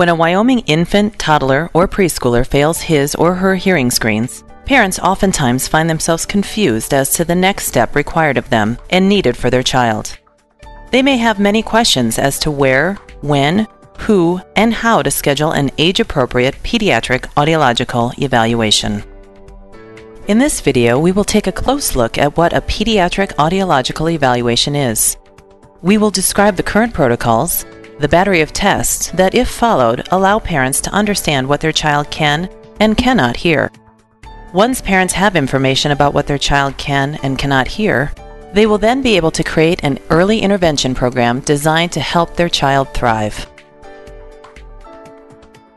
When a Wyoming infant, toddler, or preschooler fails his or her hearing screens, parents oftentimes find themselves confused as to the next step required of them and needed for their child. They may have many questions as to where, when, who, and how to schedule an age-appropriate pediatric audiological evaluation. In this video, we will take a close look at what a pediatric audiological evaluation is. We will describe the current protocols, the battery of tests that, if followed, allow parents to understand what their child can and cannot hear. Once parents have information about what their child can and cannot hear, they will then be able to create an early intervention program designed to help their child thrive.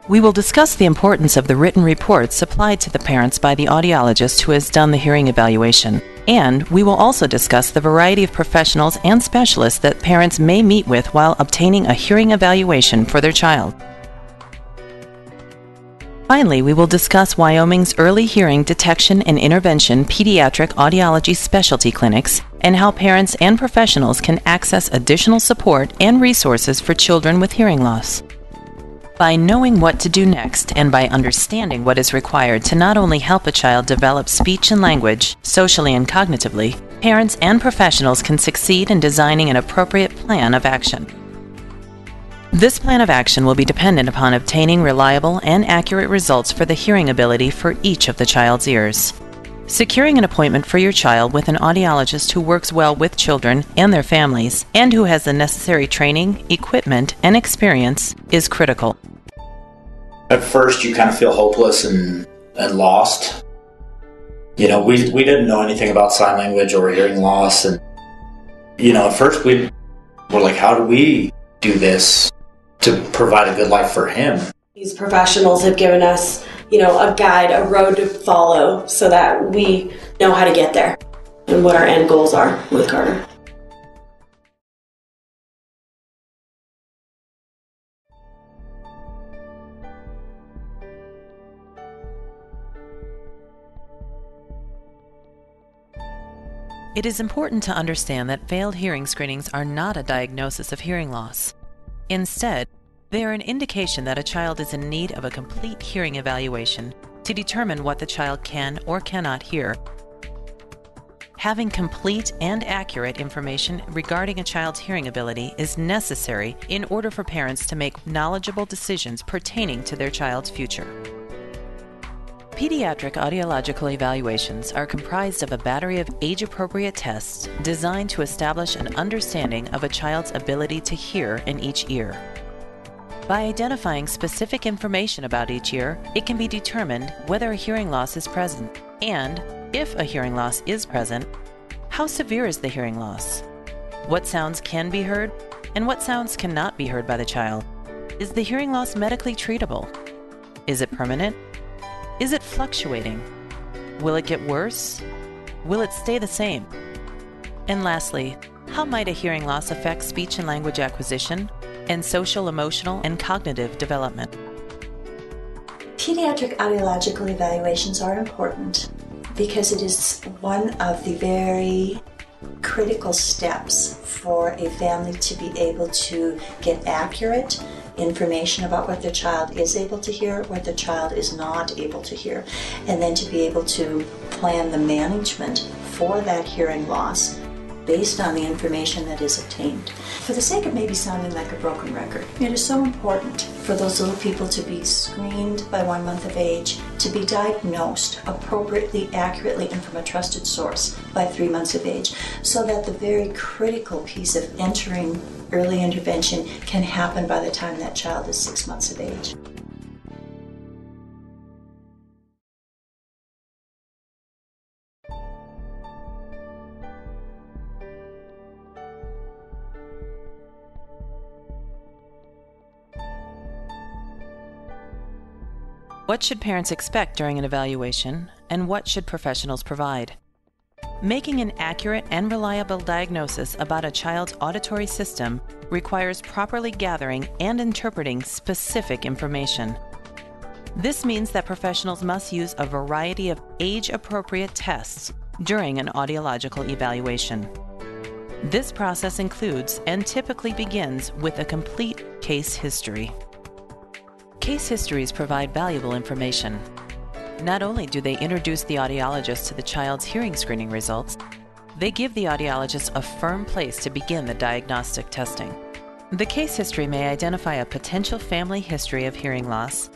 We will discuss the importance of the written reports supplied to the parents by the audiologist who has done the hearing evaluation, and we will also discuss the variety of professionals and specialists that parents may meet with while obtaining a hearing evaluation for their child. Finally, we will discuss Wyoming's early hearing detection and intervention pediatric audiology specialty clinics and how parents and professionals can access additional support and resources for children with hearing loss. By knowing what to do next and by understanding what is required to not only help a child develop speech and language, socially and cognitively, parents and professionals can succeed in designing an appropriate plan of action. This plan of action will be dependent upon obtaining reliable and accurate results for the hearing ability for each of the child's ears. Securing an appointment for your child with an audiologist who works well with children and their families and who has the necessary training, equipment, and experience is critical. At first, you kind of feel hopeless and lost. We didn't know anything about sign language or hearing loss. And, at first we were like, how do we do this to provide a good life for him? These professionals have given us, a guide, a road to follow so that we know how to get there and what our end goals are with Carter. It is important to understand that failed hearing screenings are not a diagnosis of hearing loss. Instead, they are an indication that a child is in need of a complete hearing evaluation to determine what the child can or cannot hear. Having complete and accurate information regarding a child's hearing ability is necessary in order for parents to make knowledgeable decisions pertaining to their child's future. Pediatric audiological evaluations are comprised of a battery of age-appropriate tests designed to establish an understanding of a child's ability to hear in each ear. By identifying specific information about each ear, it can be determined whether a hearing loss is present, and, if a hearing loss is present, how severe is the hearing loss? What sounds can be heard, and what sounds cannot be heard by the child? Is the hearing loss medically treatable? Is it permanent? Is it fluctuating? Will it get worse? Will it stay the same? And lastly, how might a hearing loss affect speech and language acquisition and social, emotional, and cognitive development? Pediatric audiological evaluations are important because it is one of the very critical steps for a family to be able to get accurate information about what their child is able to hear, what the child is not able to hear, and then to be able to plan the management for that hearing loss based on the information that is obtained. For the sake of maybe sounding like a broken record, it is so important for those little people to be screened by 1 month of age, to be diagnosed appropriately, accurately, and from a trusted source by 3 months of age, so that the very critical piece of entering early intervention can happen by the time that child is 6 months of age. What should parents expect during an evaluation, and what should professionals provide? Making an accurate and reliable diagnosis about a child's auditory system requires properly gathering and interpreting specific information. This means that professionals must use a variety of age-appropriate tests during an audiological evaluation. This process includes and typically begins with a complete case history. Case histories provide valuable information. Not only do they introduce the audiologist to the child's hearing screening results, they give the audiologist a firm place to begin the diagnostic testing. The case history may identify a potential family history of hearing loss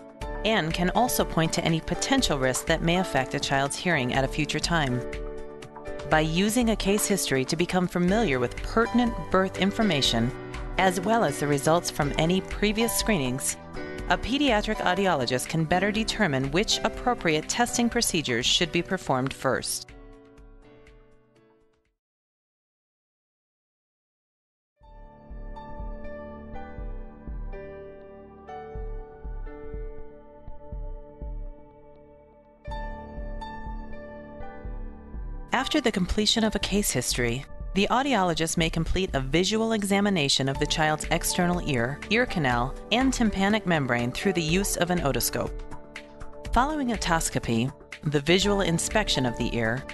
and can also point to any potential risks that may affect a child's hearing at a future time. By using a case history to become familiar with pertinent birth information, as well as the results from any previous screenings, a pediatric audiologist can better determine which appropriate testing procedures should be performed first. After the completion of a case history, the audiologist may complete a visual examination of the child's external ear, ear canal, and tympanic membrane through the use of an otoscope. Following otoscopy, the visual inspection of the ear,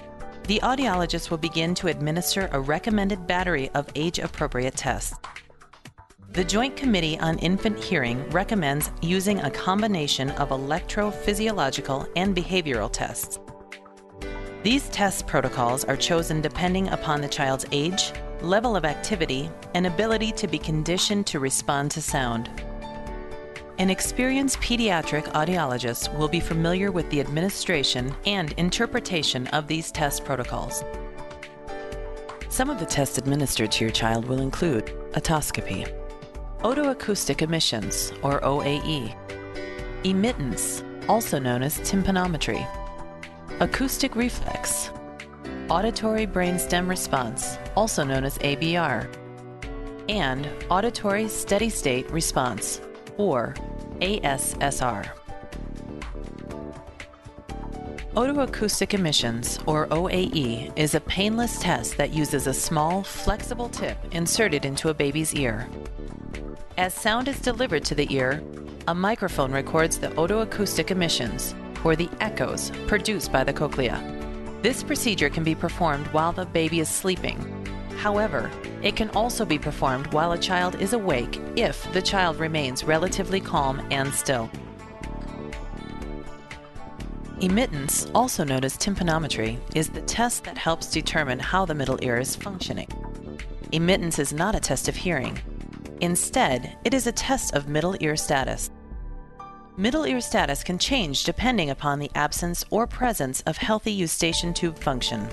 the audiologist will begin to administer a recommended battery of age-appropriate tests. The Joint Committee on Infant Hearing recommends using a combination of electrophysiological and behavioral tests. These test protocols are chosen depending upon the child's age, level of activity, and ability to be conditioned to respond to sound. An experienced pediatric audiologist will be familiar with the administration and interpretation of these test protocols. Some of the tests administered to your child will include otoscopy, otoacoustic emissions, or OAE, emittance, also known as tympanometry, acoustic reflex, auditory brainstem response, also known as ABR, and auditory steady-state response, or ASSR. Otoacoustic emissions, or OAE, is a painless test that uses a small, flexible tip inserted into a baby's ear. As sound is delivered to the ear, a microphone records the otoacoustic emissions, or the echoes, produced by the cochlea. This procedure can be performed while the baby is sleeping. However, it can also be performed while a child is awake if the child remains relatively calm and still. Emittance, also known as tympanometry, is the test that helps determine how the middle ear is functioning. Emittance is not a test of hearing. Instead, it is a test of middle ear status. Middle ear status can change depending upon the absence or presence of healthy eustachian tube function.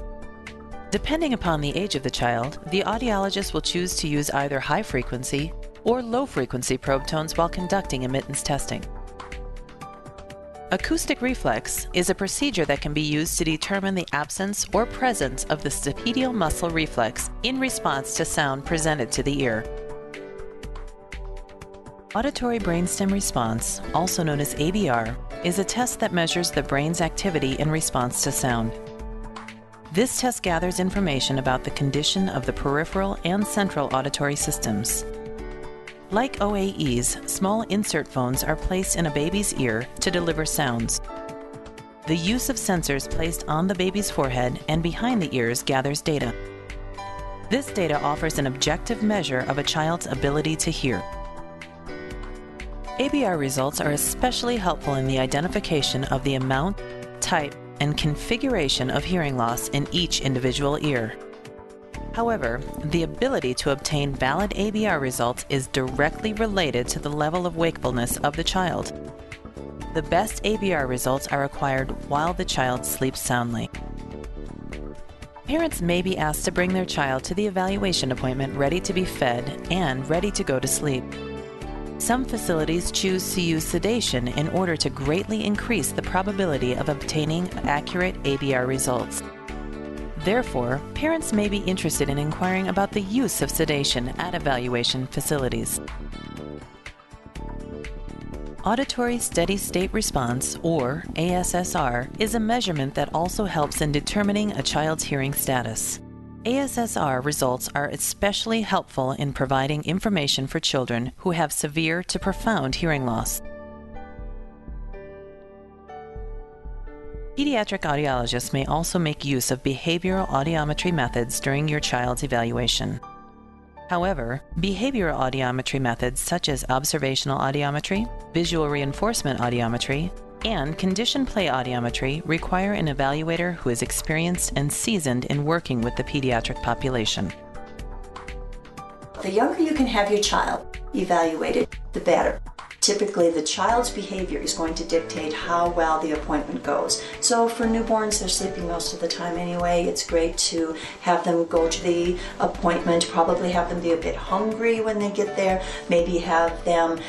Depending upon the age of the child, the audiologist will choose to use either high-frequency or low-frequency probe tones while conducting emittance testing. Acoustic reflex is a procedure that can be used to determine the absence or presence of the stapedial muscle reflex in response to sound presented to the ear. Auditory brainstem response, also known as ABR, is a test that measures the brain's activity in response to sound. This test gathers information about the condition of the peripheral and central auditory systems. Like OAEs, small insert phones are placed in a baby's ear to deliver sounds. The use of sensors placed on the baby's forehead and behind the ears gathers data. This data offers an objective measure of a child's ability to hear. ABR results are especially helpful in the identification of the amount, type, and configuration of hearing loss in each individual ear. However, the ability to obtain valid ABR results is directly related to the level of wakefulness of the child. The best ABR results are acquired while the child sleeps soundly. Parents may be asked to bring their child to the evaluation appointment ready to be fed and ready to go to sleep. Some facilities choose to use sedation in order to greatly increase the probability of obtaining accurate ABR results. Therefore, parents may be interested in inquiring about the use of sedation at evaluation facilities. Auditory steady-state response, or ASSR, is a measurement that also helps in determining a child's hearing status. ASSR results are especially helpful in providing information for children who have severe to profound hearing loss. Pediatric audiologists may also make use of behavioral audiometry methods during your child's evaluation. However, behavioral audiometry methods such as observational audiometry, visual reinforcement audiometry, and conditioned play audiometry require an evaluator who is experienced and seasoned in working with the pediatric population. The younger you can have your child evaluated, the better. Typically, the child's behavior is going to dictate how well the appointment goes. So for newborns, they're sleeping most of the time anyway. It's great to have them go to the appointment, probably have them be a bit hungry when they get there, maybe have them,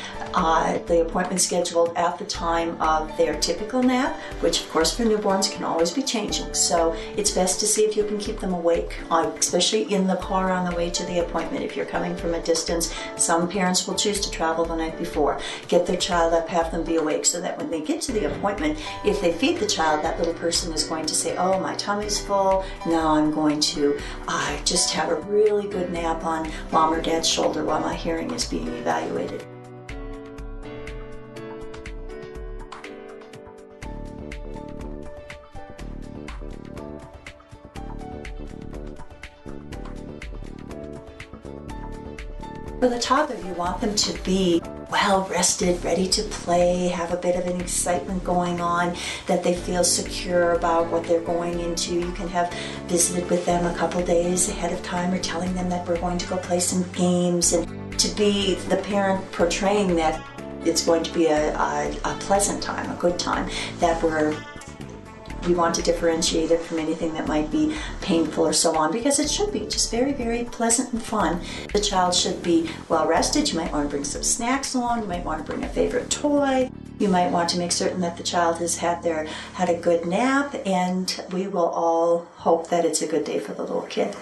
the appointment scheduled at the time of their typical nap, which of course for newborns can always be changing. So it's best to see if you can keep them awake, especially in the car on the way to the appointment. If you're coming from a distance, some parents will choose to travel the night before. Get their child up, have them be awake, so that when they get to the appointment, if they feed the child, that little person is going to say, oh, my tummy's full, now I'm going to just have a really good nap on mom or dad's shoulder while my hearing is being evaluated. For the toddler, you want them to be well rested, ready to play, have a bit of an excitement going on, that they feel secure about what they're going into. You can have visited with them a couple days ahead of time, or telling them that we're going to go play some games, and to be the parent portraying that it's going to be a pleasant time, a good time, that we want to differentiate it from anything that might be painful or so on, because it should be just very, very pleasant and fun. The child should be well rested. You might want to bring some snacks along. You might want to bring a favorite toy. You might want to make certain that the child has had a good nap, and we will all hope that it's a good day for the little kid.